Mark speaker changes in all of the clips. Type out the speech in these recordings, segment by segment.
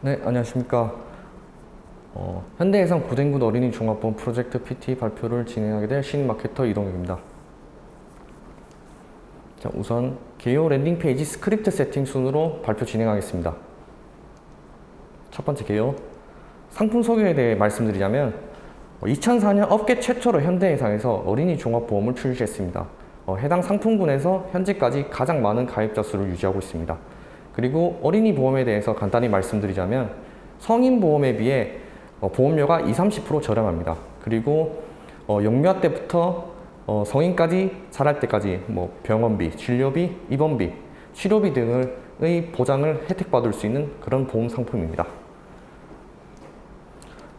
Speaker 1: 네, 안녕하십니까. 현대해상 고등군 어린이 종합보험 프로젝트 PT 발표를 진행하게 될 신마케터 이동혁입니다. 자, 우선 개요 랜딩 페이지 스크립트 세팅 순으로 발표 진행하겠습니다. 첫 번째 개요. 상품 소개에 대해 말씀드리자면 2004년 업계 최초로 현대해상에서 어린이 종합보험을 출시했습니다. 해당 상품군에서 현재까지 가장 많은 가입자 수를 유지하고 있습니다. 그리고 어린이 보험에 대해서 간단히 말씀드리자면 성인 보험에 비해 보험료가 20~30% 저렴합니다. 그리고 영유아 때부터 성인까지 자랄 때까지 병원비, 진료비, 입원비, 치료비 등의 보장을 혜택받을 수 있는 그런 보험 상품입니다.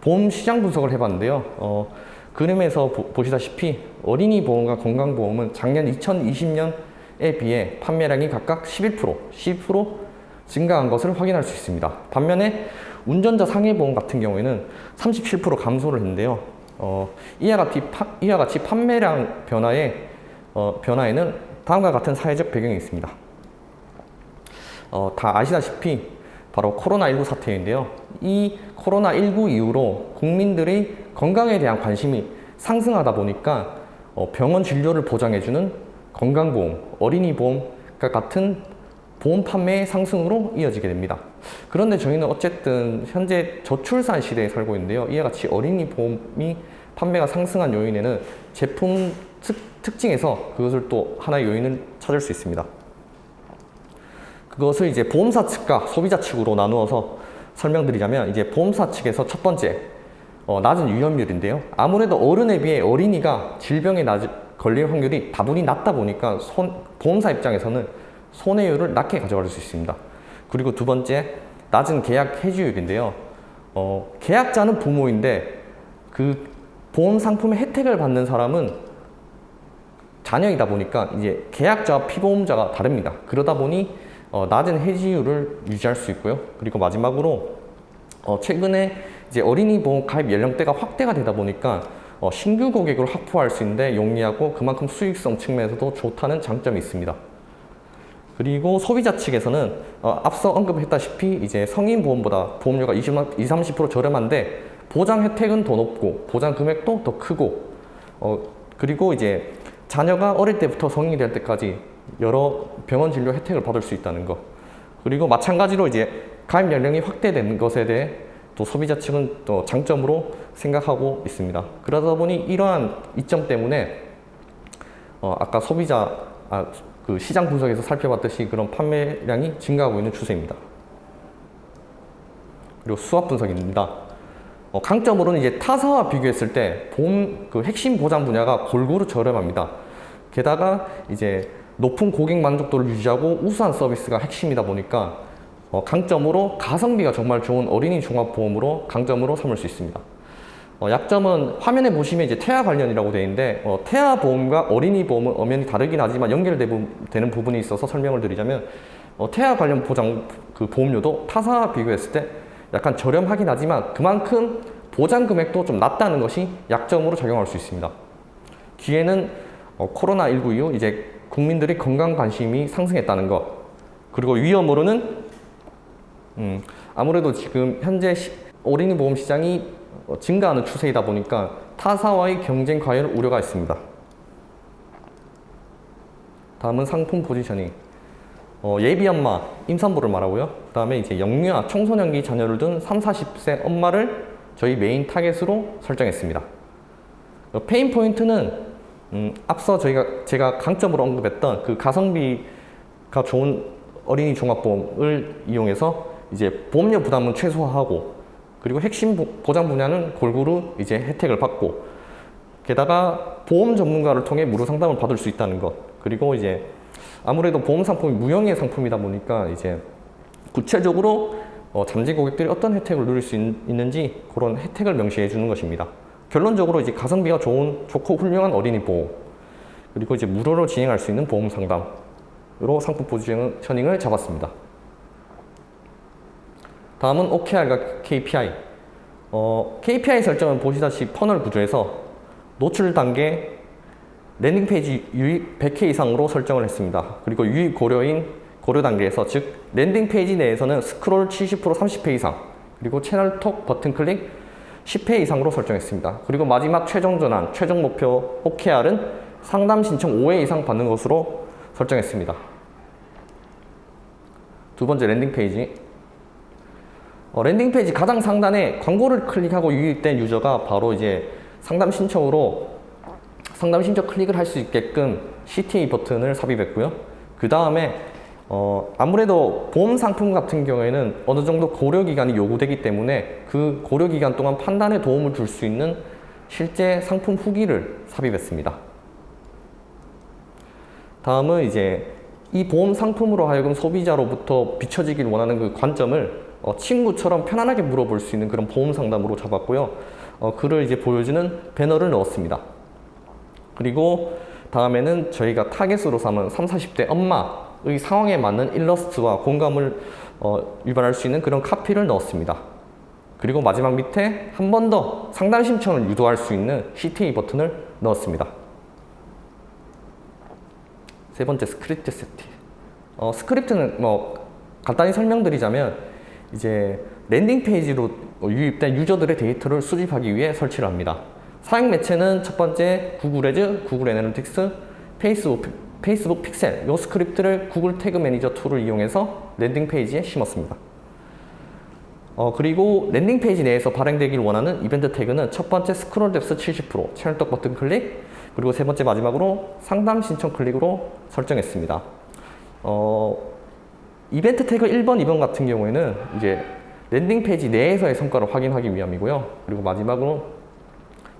Speaker 1: 보험 시장 분석을 해봤는데요. 그림에서 보시다시피 어린이 보험과 건강보험은 작년 2020년에 비해 판매량이 각각 11%, 12% 증가한 것을 확인할 수 있습니다. 반면에 운전자 상해보험 같은 경우에는 37% 감소를 했는데요. 이와 같이 판매량 변화에는 다음과 같은 사회적 배경이 있습니다. 다 아시다시피 바로 코로나19 사태인데요. 이 코로나19 이후로 국민들의 건강에 대한 관심이 상승하다 보니까 병원 진료를 보장해주는 건강보험, 어린이보험과 같은 보험 판매 상승으로 이어지게 됩니다. 그런데 저희는 어쨌든 현재 저출산 시대에 살고 있는데요. 이와 같이 어린이 보험이 판매가 상승한 요인에는 제품 특징에서 그것을 또 하나의 요인을 찾을 수 있습니다. 그것을 이제 보험사 측과 소비자 측으로 나누어서 설명드리자면 이제 보험사 측에서 첫 번째 낮은 위험률인데요. 아무래도 어른에 비해 어린이가 질병에 걸릴 확률이 다분히 낮다 보니까 보험사 입장에서는 손해율을 낮게 가져갈 수 있습니다. 그리고 두 번째, 낮은 계약 해지율인데요. 계약자는 부모인데 그 보험 상품의 혜택을 받는 사람은 자녀이다 보니까 이제 계약자와 피보험자가 다릅니다. 그러다 보니 낮은 해지율을 유지할 수 있고요. 그리고 마지막으로 최근에 이제 어린이 보험 가입 연령대가 확대가 되다 보니까 신규 고객을 확보할 수 있는데 용이하고 그만큼 수익성 측면에서도 좋다는 장점이 있습니다. 그리고 소비자 측에서는 앞서 언급했다시피 이제 성인 보험보다 보험료가 20~30% 저렴한데 보장 혜택은 더 높고 보장 금액도 더 크고 그리고 이제 자녀가 어릴 때부터 성인이 될 때까지 여러 병원 진료 혜택을 받을 수 있다는 것, 그리고 마찬가지로 이제 가입 연령이 확대된 것에 대해 또 소비자 측은 또 장점으로 생각하고 있습니다. 그러다 보니 이러한 이점 때문에 아까 그 시장 분석에서 살펴봤듯이 그런 판매량이 증가하고 있는 추세입니다. 그리고 수압 분석입니다. 강점으로는 이제 타사와 비교했을 때 보험 그 핵심 보장 분야가 골고루 저렴합니다. 게다가 이제 높은 고객 만족도를 유지하고 우수한 서비스가 핵심이다 보니까 강점으로 가성비가 정말 좋은 어린이 종합보험으로 강점으로 삼을 수 있습니다. 약점은 화면에 보시면 이제 태아 관련이라고 되어 있는데 태아 보험과 어린이 보험은 엄연히 다르긴 하지만 연결되는 부분이 있어서 설명을 드리자면 태아 관련 그 보험료도 타사와 비교했을 때 약간 저렴하긴 하지만 그만큼 보장 금액도 좀 낮다는 것이 약점으로 작용할 수 있습니다. 기회는 코로나19 이후 이제 국민들의 건강 관심이 상승했다는 것, 그리고 위험으로는 아무래도 지금 현재 어린이 보험 시장이 증가하는 추세이다 보니까 타사와의 경쟁 과열 우려가 있습니다. 다음은 상품 포지셔닝. 예비 엄마, 임산부를 말하고요. 그 다음에 이제 영유아, 청소년기 자녀를 둔 30~40세 엄마를 저희 메인 타겟으로 설정했습니다. 페인 포인트는 앞서 제가 강점으로 언급했던 그 가성비가 좋은 어린이 종합보험을 이용해서 이제 보험료 부담은 최소화하고, 그리고 핵심 보장 분야는 골고루 이제 혜택을 받고, 게다가 보험 전문가를 통해 무료 상담을 받을 수 있다는 것, 그리고 이제 아무래도 보험 상품이 무형의 상품이다 보니까 이제 구체적으로 잠재 고객들이 어떤 혜택을 누릴 수 있는지 그런 혜택을 명시해 주는 것입니다. 결론적으로 이제 가성비가 좋고 훌륭한 어린이 보험, 그리고 이제 무료로 진행할 수 있는 보험 상담으로 상품 포지셔닝을 잡았습니다. 다음은 OKR과 KPI. KPI 설정은 보시다시피 퍼널 구조에서 노출 단계, 랜딩 페이지 유입 100회 이상으로 설정을 했습니다. 그리고 유입 고려 단계에서 즉 랜딩 페이지 내에서는 스크롤 70% 30회 이상, 그리고 채널톡 버튼 클릭 10회 이상으로 설정했습니다. 그리고 마지막 최종 전환, 최종 목표 OKR은 상담 신청 5회 이상 받는 것으로 설정했습니다. 두 번째 랜딩 페이지. 랜딩 페이지 가장 상단에 광고를 클릭하고 유입된 유저가 바로 이제 상담 신청 클릭을 할 수 있게끔 CTA 버튼을 삽입했고요. 그 다음에 아무래도 보험 상품 같은 경우에는 어느 정도 고려 기간이 요구되기 때문에 그 고려 기간 동안 판단에 도움을 줄 수 있는 실제 상품 후기를 삽입했습니다. 다음은 이제 이 보험 상품으로 하여금 소비자로부터 비춰지길 원하는 그 관점을 친구처럼 편안하게 물어볼 수 있는 그런 보험 상담으로 잡았고요. 그를 이제 보여주는 배너를 넣었습니다. 그리고 다음에는 저희가 타겟으로 삼은 30, 40대 엄마의 상황에 맞는 일러스트와 공감을 유발할 수 있는 그런 카피를 넣었습니다. 그리고 마지막 밑에 한 번 더 상담 신청을 유도할 수 있는 CTA 버튼을 넣었습니다. 세 번째 스크립트 세팅. 스크립트는 간단히 설명드리자면 이제 랜딩 페이지로 유입된 유저들의 데이터를 수집하기 위해 설치를 합니다. 사용 매체는 첫 번째 구글 애즈, 구글 애널리틱스, 페이스북 픽셀. 이 스크립트를 구글 태그 매니저 툴을 이용해서 랜딩 페이지에 심었습니다. 그리고 랜딩 페이지 내에서 발행되길 원하는 이벤트 태그는 첫 번째 스크롤 뎁스 70%, 채널떡 버튼 클릭, 그리고 세 번째 마지막으로 상담 신청 클릭으로 설정했습니다. 이벤트 태그 1번, 2번 같은 경우에는 이제 랜딩 페이지 내에서의 성과를 확인하기 위함이고요. 그리고 마지막으로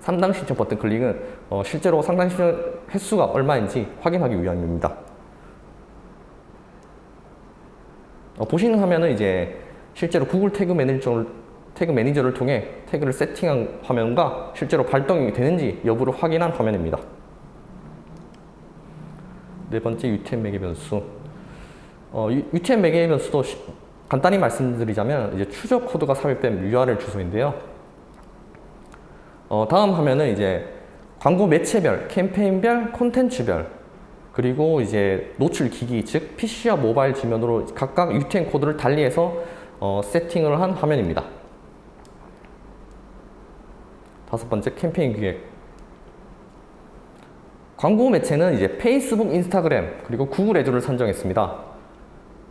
Speaker 1: 상담 신청 버튼 클릭은 실제로 상담 신청 횟수가 얼마인지 확인하기 위함입니다. 보시는 화면은 이제 실제로 구글 태그 매니저를 통해 태그를 세팅한 화면과 실제로 발동이 되는지 여부를 확인한 화면입니다. 네 번째 UTM 매개 변수. UTM 매개 변수도 간단히 말씀드리자면 이제 추적 코드가 삽입된 URL 주소인데요. 다음 화면은 이제 광고 매체별, 캠페인별, 콘텐츠별, 그리고 이제 노출 기기, 즉 PC와 모바일 지면으로 각각 UTM 코드를 달리해서 세팅을 한 화면입니다. 다섯 번째 캠페인 기획. 광고 매체는 이제 페이스북, 인스타그램, 그리고 구글 애드를 선정했습니다.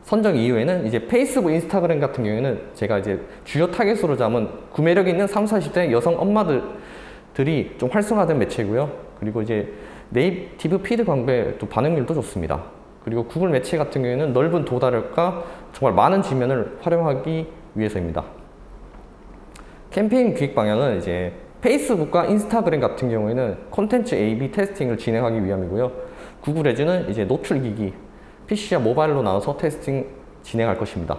Speaker 1: 선정 이후에는 이제 페이스북, 인스타그램 같은 경우에는 제가 이제 주요 타겟으로 잡은 구매력 있는 30, 40대 여성 엄마들이 좀 활성화된 매체고요. 그리고 이제 네이티브 피드 광고의 또 반응률도 좋습니다. 그리고 구글 매체 같은 경우에는 넓은 도달력과 정말 많은 지면을 활용하기 위해서입니다. 캠페인 기획 방향은 이제 페이스북과 인스타그램 같은 경우에는 콘텐츠 A/B 테스팅을 진행하기 위함이고요. 구글 애즈는 이제 노출 기기, PC와 모바일로 나눠서 테스팅 진행할 것입니다.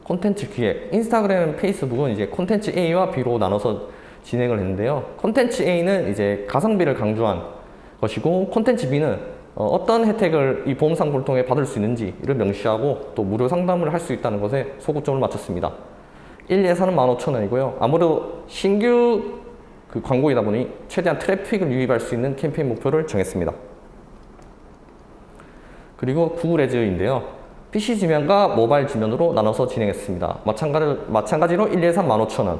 Speaker 1: 콘텐츠 기획. 인스타그램, 페이스북은 이제 콘텐츠 A와 B로 나눠서 진행을 했는데요. 콘텐츠 A는 이제 가성비를 강조한 것이고, 콘텐츠 B는 어떤 혜택을 이 보험 상품을 통해 받을 수 있는지를 명시하고 또 무료 상담을 할 수 있다는 것에 소구점을 맞췄습니다. 1 예산은 15,000원이고요. 아무래도 신규 그 광고이다 보니 최대한 트래픽을 유입할 수 있는 캠페인 목표를 정했습니다. 그리고 구글 애즈인데요. PC 지면과 모바일 지면으로 나눠서 진행했습니다. 마찬가지로 1 예산 15,000원.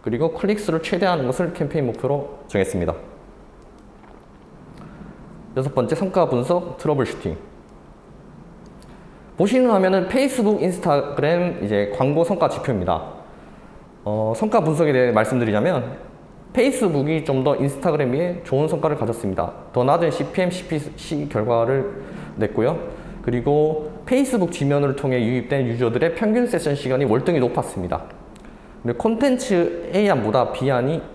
Speaker 1: 그리고 클릭수를 최대화하는 것을 캠페인 목표로 정했습니다. 여섯 번째, 성과 분석, 트러블 슈팅. 보시는 화면은 페이스북, 인스타그램 이제 광고 성과 지표입니다. 성과 분석에 대해 말씀드리자면 페이스북이 좀 더 인스타그램에 좋은 성과를 가졌습니다. 더 낮은 CPM, CPC 결과를 냈고요. 그리고 페이스북 지면을 통해 유입된 유저들의 평균 세션 시간이 월등히 높았습니다. 근데 콘텐츠 A안보다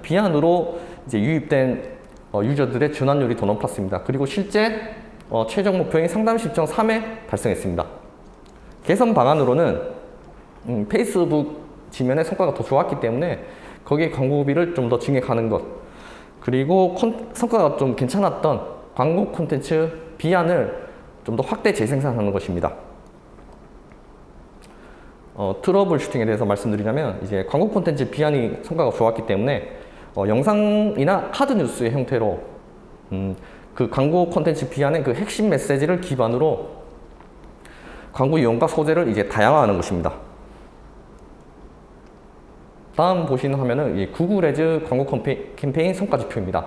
Speaker 1: B안으로 이제 유입된 유저들의 전환율이 더 높았습니다. 그리고 실제 최종 목표인 상담 신청 3회 달성했습니다. 개선 방안으로는 페이스북 지면의 성과가 더 좋았기 때문에 거기에 광고비를 좀 더 증액하는 것, 그리고 성과가 좀 괜찮았던 광고 콘텐츠 B안을 좀 더 확대 재생산하는 것입니다. 트러블 슈팅에 대해서 말씀드리자면 이제 광고 콘텐츠 B안이 성과가 좋았기 때문에 영상이나 카드 뉴스의 형태로 그 광고 콘텐츠 B안의 그 핵심 메시지를 기반으로 광고 이용과 소재를 이제 다양화하는 것입니다. 다음 보시는 화면은 이 구글 애즈 광고 캠페인 성과 지표입니다.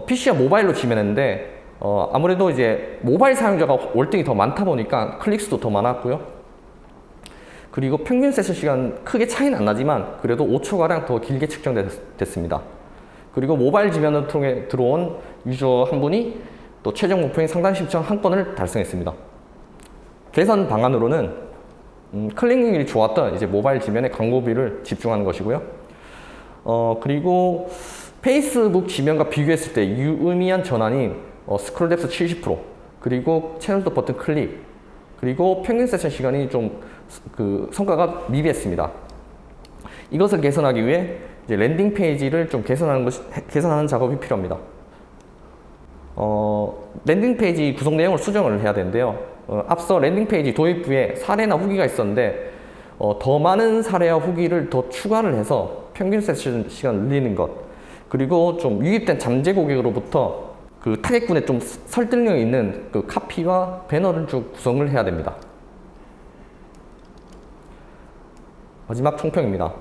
Speaker 1: PC와 모바일로 지면했는데 아무래도 이제 모바일 사용자가 월등히 더 많다 보니까 클릭수도 더 많았고요. 그리고 평균 세션 시간 크게 차이는 안 나지만 그래도 5초가량 더 길게 측정됐습니다. 그리고 모바일 지면을 통해 들어온 유저 한 분이 또 최종 목표인 상단 신청 한 건을 달성했습니다. 개선 방안으로는 클릭률이 좋았던 이제 모바일 지면에 광고비를 집중하는 것이고요. 그리고 페이스북 지면과 비교했을 때 유의미한 전환인 스크롤 뎁스 70%, 그리고 채널도 버튼 클릭, 그리고 평균 세션 시간이 좀 성과가 미비했습니다. 이것을 개선하기 위해 이제 랜딩 페이지를 좀 개선하는 작업이 필요합니다. 랜딩 페이지 구성 내용을 수정을 해야 되는데요. 앞서 랜딩 페이지 도입부에 사례나 후기가 있었는데 더 많은 사례와 후기를 더 추가를 해서 평균 세션 시간을 늘리는 것, 그리고 좀 유입된 잠재 고객으로부터 그 타겟군에 좀 설득력 있는 그 카피와 배너를 좀 구성을 해야 됩니다. 마지막 총평입니다.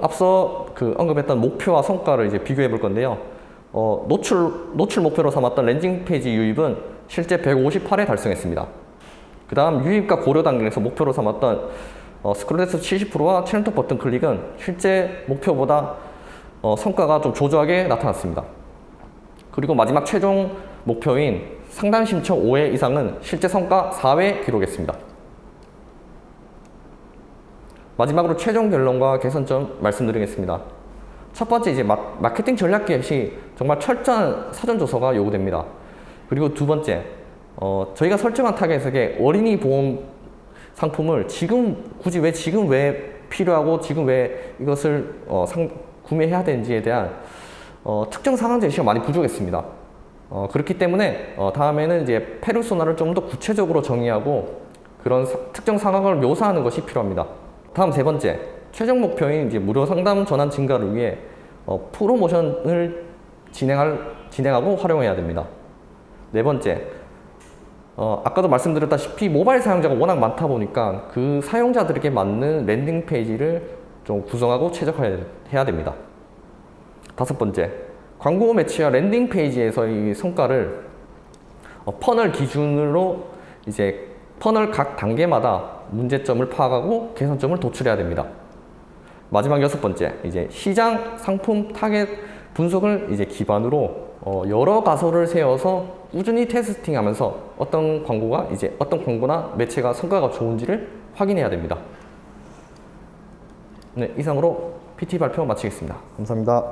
Speaker 1: 앞서 언급했던 목표와 성과를 이제 비교해 볼 건데요. 노출 목표로 삼았던 랜딩 페이지 유입은 실제 158회 달성했습니다. 그 다음 유입과 고려 단계에서 목표로 삼았던 스크롤 뎁스 70%와 채널 톱 버튼 클릭은 실제 목표보다 성과가 좀 조조하게 나타났습니다. 그리고 마지막 최종 목표인 상단 신청 5회 이상은 실제 성과 4회 기록했습니다. 마지막으로 최종 결론과 개선점 말씀드리겠습니다. 첫 번째, 이제 마케팅 전략 개혁 시 정말 철저한 사전 조사가 요구됩니다. 그리고 두 번째, 저희가 설정한 타겟에게 어린이 보험 상품을 굳이 왜 필요하고 지금 왜 이것을 구매해야 되는지에 대한 특정 상황 제시가 많이 부족했습니다. 그렇기 때문에 다음에는 이제 페르소나를 좀 더 구체적으로 정의하고 그런 특정 상황을 묘사하는 것이 필요합니다. 다음 세 번째, 최종 목표인 이제 무료 상담 전환 증가를 위해 프로모션을 진행하고 활용해야 됩니다. 네 번째, 아까도 말씀드렸다시피 모바일 사용자가 워낙 많다 보니까 그 사용자들에게 맞는 랜딩 페이지를 좀 구성하고 최적화해야 됩니다. 다섯 번째, 광고 매치와 랜딩 페이지에서의 성과를 퍼널 기준으로 이제 퍼널 각 단계마다 문제점을 파악하고 개선점을 도출해야 됩니다. 마지막 여섯 번째, 이제 시장, 상품, 타겟 분석을 이제 기반으로 여러 가설을 세워서 꾸준히 테스팅하면서 어떤 광고나 매체가 성과가 좋은지를 확인해야 됩니다. 네, 이상으로 PT 발표 마치겠습니다. 감사합니다.